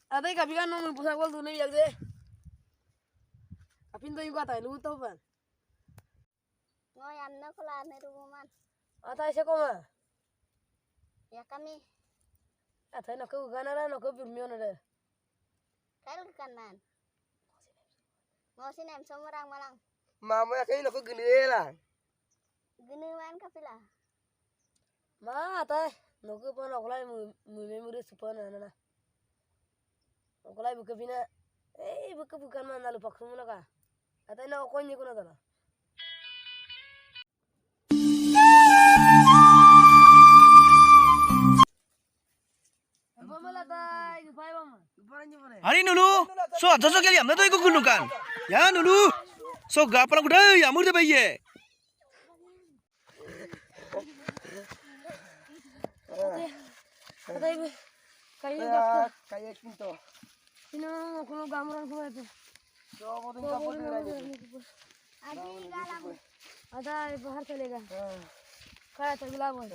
Ada kapi kan mau pusat gol tuh nih biar deh. Kapin tuh juga tahu lu tahu kan? Ngoyan na kula ni ruman. Ada siapa mah? Ya kami Ada nak kau gana nak kau bermion ada. kail kanan. Mau sinem somorang malang. Mama ya kayak nak kau gini lah. Gini man kapila. Ma ada nak kau pun nak kulai memori super na. Nak kulai buka pina. Bukan mana lu paksa mana kah? Ada nak kau ni kuna dah. Hari nulu, so ada so kali amna tuh ikut gunungan, ya nulu, so gapal aku dah, ya murid bayi. Ada ibu, Kayak kinto. ini mau kuno gamuran kuno itu. Coba tuh kapal ni. Adi galam. Ada ibu har चलेगा. Kaya tergila boy.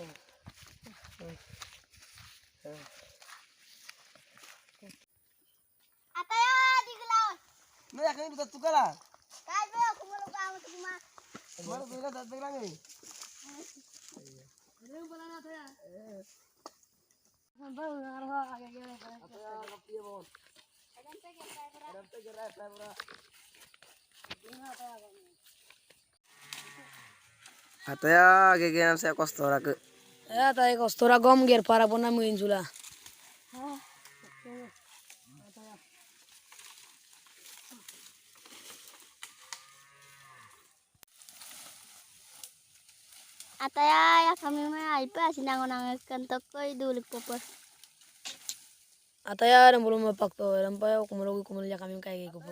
Ataya di gelaon. Nah ya kayak itu tukar lah. Kai be aku mau kamu tu kuma. Mana bela datang lagi. Belum pernah ada ya. Sampai ngarah agak-agak. Ataya kapi mon. Adam pe ke kai bra. Ada gerai pera. Ataya gege saya kostora ke. Ya tadi kostora gom ger para pona muinjula. Ataya ya kami mah ai pa sinangon kentok koi dulik popor. Ataya dan belum mapak to, rampai kumulugi kumulya kami kayak gitu.